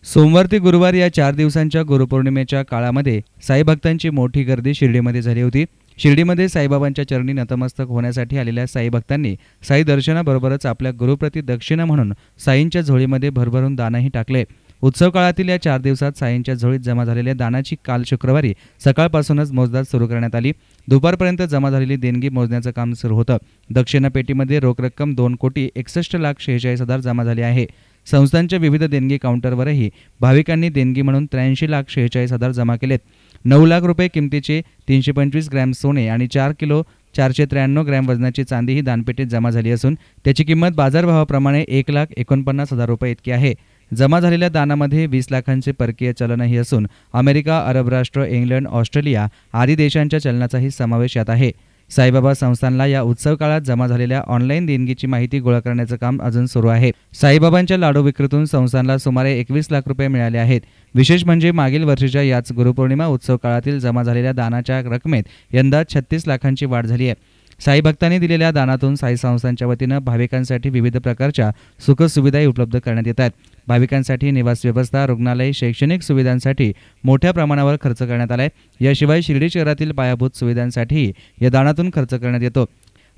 सोमवार ते गुरुवार या 4 दिवसांच्या गुरुपौर्णिमेच्या काळामध्ये साई भक्तांची मोठी गर्दी शिर्डीमध्ये झाली होती। शिर्डीमध्ये साईबाबांच्या चरणी नतमस्तक होण्यासाठी आलेल्या साई भक्तांनी साई दर्शनाबरोबरच आपल्या गुरुप्रती दक्षिणा म्हणून साईंच्या झोळीमध्ये भरभरून दानही टाकले। उत्सव काळातील या 4 दिवसात साईंच्या झोळीत जमा झालेल्या दानाची काल शुक्रवारी सकाळपासूनच मोजदाद सुरू करण्यात आली। दुपारपर्यंत जमा झालेली देणगी मोजण्याचं काम सुरू होतं। दक्षिणा पेटीमध्ये रोख रक्कम 2,61,46,46,000 जमा झाली आहे। संस्थांच्या विविध देणगी काउंटरवरही भाविकांनी देणगी म्हणून 83,46,000 जमा केलेत। 9 लाख रुपये किमतीचे 325 ग्रॅम सोने आणि 4 किलो 493 ग्रॅम वजनाची चांदी ही दानपेटीत जमा झाली असून त्याची किंमत बाजारभावाप्रमाणे 1,49,000 रुपये इतकी आहे। जमा झालेल्या दानामध्ये 20 लाखांचे परकीय चलनही असून अमेरिका, अरब राष्ट्र, इंग्लंड, ऑस्ट्रेलिया आदी देशांच्या चलनाचाही समावेश यात आहे। साईबाबा संस्थानला या उत्सव काळात जमा झालेल्या ऑनलाईन देणगीची माहिती गोळा करण्याचं काम अजून सुरू आहे। साईबाबांच्या लाडू विक्रीतून संस्थानला सुमारे 21 लाख रुपये मिळाले आहेत। विशेष म्हणजे मागील वर्षीच्या याच गुरुपौर्णिमा उत्सव काळातील जमा झालेल्या दानाच्या रकमेत यंदा 36 लाखांची वाढ झाली आहे। साई भक्तांनी दिलेल्या दानातून साई संस्थांच्या वतीनं भाविकांसाठी विविध प्रकारच्या सुखसुविधाही उपलब्ध करण्यात येत आहेत। भाविकांसाठी निवास व्यवस्था, रुग्णालय, शैक्षणिक सुविधांसाठी मोठ्या प्रमाणावर खर्च करण्यात आलाय। याशिवाय शिर्डी शहरातील पायाभूत सुविधांसाठीही या दानातून खर्च करण्यात येतो,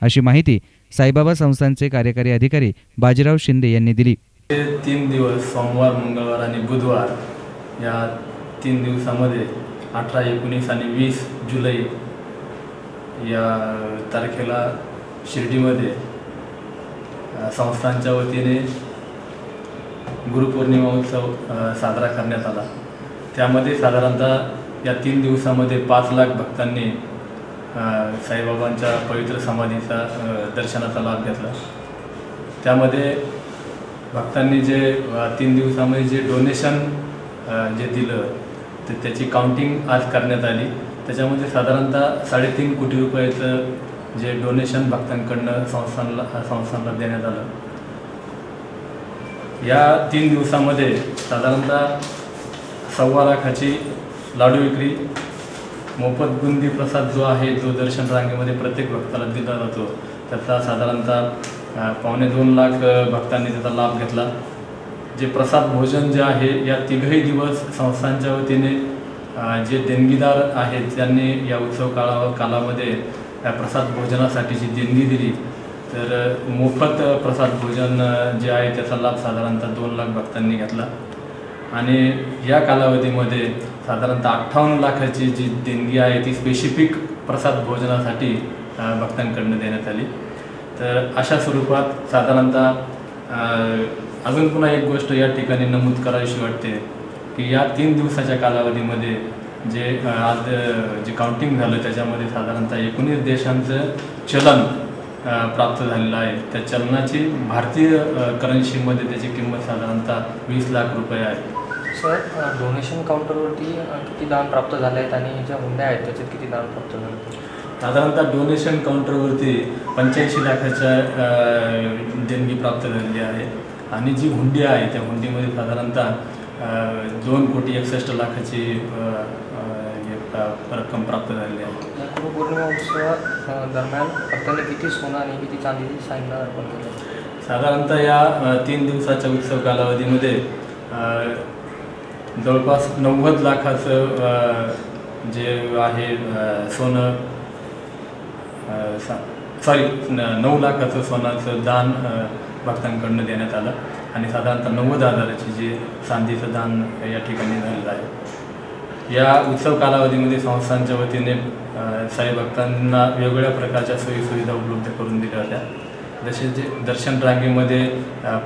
अशी माहिती साईबाबा संस्थांचे कार्यकारी अधिकारी बाजीराव शिंदे यांनी दिली। 3 दिवस सोमवार, मंगळवार आणि बुधवार या 3 दिवसामध्ये 18, 19 आणि 20 जुलै या तारखेला शिर्डीमध्ये संस्थांच्या वतीने गुरुपौर्णिमा उत्सव साजरा करण्यात आला। त्यामध्ये साधारणतः या 3 दिवसामध्ये 5 लाख भक्तांनी साईबाबांच्या पवित्र समाधीचा दर्शनाचा लाभ घेतला। त्यामध्ये भक्तांनी जे 3 दिवसामध्ये जे डोनेशन जे दिलं तर त्याची काउंटिंग आज करण्यात आली। त्याच्यामध्ये साधारणतः 3.5 कोटी रुपयाचं जे डोनेशन भक्तांकडनं संस्थांना देण्यात आलं। या 3 दिवसामध्ये साधारणतः 1.25 लाखाची लाडू विक्री, मोफत बुंदी प्रसाद जो आहे जो दर्शन रांगेमध्ये प्रत्येक भक्ताला दिला जातो त्याचा साधारणतः 1.25 लाख भक्तांनी त्याचा लाभ घेतला। जे प्रसाद भोजन जे आहे या 3ही दिवस संस्थांच्या वतीने जे देणगीदार आहेत त्यांनी या उत्सव कालामध्ये या प्रसाद भोजनासाठीची देणगी दिली। तर मोफत प्रसाद भोजन जे आहे त्याचा लाभ साधारणतः 2 लाख भक्तांनी घेतला आणि या कालावधीमध्ये साधारणतः 58 लाखाची जी देणगी आहे ती स्पेसिफिक प्रसाद भोजनासाठी भक्तांकडून देण्यात आली। तर अशा स्वरूपात साधारणतः अजून पुन्हा एक गोष्ट या ठिकाणी नमूद करावीशी वाटते की या 3 दिवसाच्या कालावधीमध्ये जे आज जे काउंटिंग झालं त्याच्यामध्ये साधारणतः 19 देशांचं चलन प्राप्त झालेलं आहे। त्या चलनाची भारतीय करन्सीमध्ये त्याची किंमत साधारणतः 20 लाख रुपये आहे। सर, डोनेशन काउंटरवरती किती दान प्राप्त झाले आहेत आणि ज्या हुंड्या आहेत त्याच्यात किती दान प्राप्त झाले? साधारणतः डोनेशन काउंटरवरती 85 लाखाच्या देणगी प्राप्त झालेली आहे आणि जी हुंडी आहे त्या हुंडीमध्ये साधारणतः 2,61,00,000ची रक्कम प्राप्त झालेली आहे। गुरुपौर्णिमा उत्सवा दरम्यान भक्तांनी किती सोनं आणि किती चांदी साईंना अर्पण केलं? साधारणतः या 3 दिवसाच्या उत्सव कालावधीमध्ये जवळपास 90 लाखाचं जे आहे सोनं 9 लाखाचं सोन्याचं दान भक्तांकडून देण्यात आलं आणि साधारणतः 90,000ची जे चांदीचं दान या ठिकाणी झालेलं आहे। या उत्सव कालावधीमध्ये संस्थांच्या वतीने साई भक्तांना वेगवेगळ्या प्रकारच्या सोयीसुविधा उपलब्ध करून दिल्या होत्या। जसे जे दर्शन रांगेमध्ये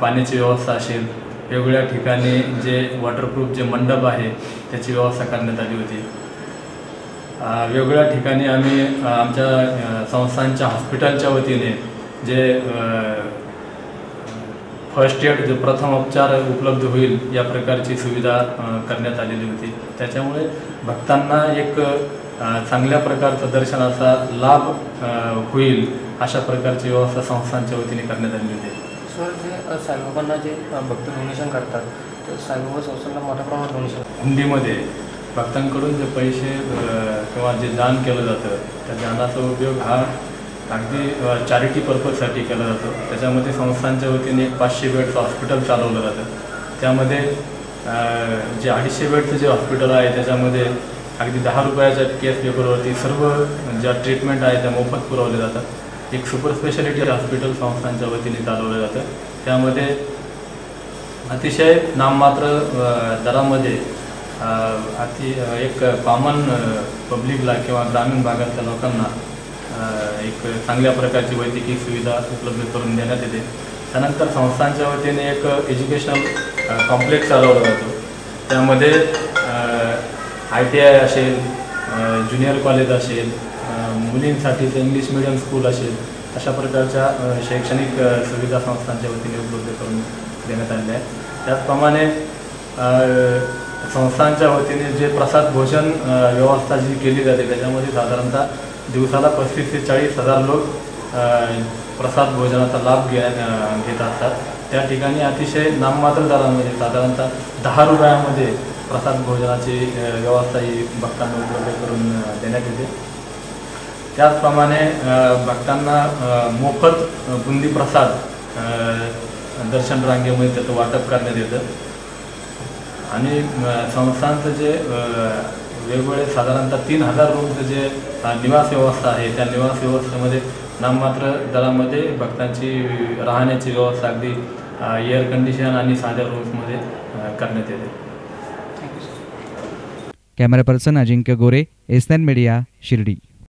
पाण्याची व्यवस्था असेल, वेगवेगळ्या ठिकाणी जे वॉटरप्रूफ जे मंडप आहे त्याची व्यवस्था करण्यात आली होती। वेगवेगळ्या ठिकाणी आम्ही आमच्या संस्थांच्या हॉस्पिटलच्या वतीने जे फर्स्ट एड जो प्रथमोपचार उपलब्ध होईल या प्रकारची सुविधा करण्यात आलेली होती। त्याच्यामुळे भक्तांना एक चांगल्या प्रकारचा दर्शनाचा लाभ होईल अशा प्रकारची व्यवस्था संस्थांच्या वतीने करण्यात आली होती। सर, जे साईबाबांना जे भक्त डोनेशन करतात तर साईबाबा संस्थांना मोठ्या प्रमाणात डोनेशन हुंडीमध्ये भक्तांकडून जे पैसे किंवा जे दान केलं जातं त्या दानाचा उपयोग हा अगदी चॅरिटी पर्पजसाठी केला जातो। त्याच्यामध्ये संस्थांच्या वतीने एक 500 बेडचं हॉस्पिटल चालवलं जातं। त्यामध्ये जे 250 बेडचं जे हॉस्पिटल आहे त्याच्यामध्ये अगदी 10 रुपयाच्या केस पेपरवरती सर्व ज्या ट्रीटमेंट आहे त्या मोफत पुरवल्या जातात. एक सुपर स्पेशालिटी हॉस्पिटल संस्थांच्या वतीने चालवलं जातं. त्यामध्ये अतिशय नाममात्र दरामध्ये एक कॉमन पब्लिकला किंवा ग्रामीण भागातल्या लोकांना एक चांगल्या प्रकारची वैद्यकीय सुविधा उपलब्ध करून देण्यात येते. त्यानंतर संस्थांच्या वतीने एक एज्युकेशनल कॉम्प्लेक्स चालवला जातो. त्यामध्ये ITI असेल, ज्युनियर कॉलेज असेल, मुलींसाठीचं इंग्लिश मीडियम स्कूल असेल, अशा प्रकारच्या शैक्षणिक सुविधा संस्थांच्या वतीने उपलब्ध करून देण्यात आलेल्या आहेत. त्याचप्रमाणे संस्थांच्या वतीने जे प्रसाद भोजन व्यवस्था जी केली जाते त्याच्यामध्ये साधारणतः दिवसाला 35,000 ते 40,000 लोक प्रसाद भोजनाचा लाभ घेत असतात. त्या ठिकाणी अतिशय नाममात्र दरामध्ये साधारणतः 10 रुपयामध्ये प्रसाद भोजनाची व्यवस्था ही भक्तांना उपलब्ध करून देण्यात येते. त्याचप्रमाणे भक्तांना मोफत बुंदी प्रसाद दर्शन रांगेमध्ये त्याचं वाटप करण्यात येतं. आणि संस्थांचं जे वेगवेगळे साधारणतः 3,000 रूमचं जे निवास व्यवस्था आहे त्या निवास व्यवस्थेमध्ये नाममात्र दरामध्ये भक्तांची राहण्याची व्यवस्था अगदी एअर कंडिशन आणि साध्या रूम्समध्ये करण्यात येते. कॅमेरा पर्सन अजिंक्य गोरे, S9 मीडिया, शिर्डी.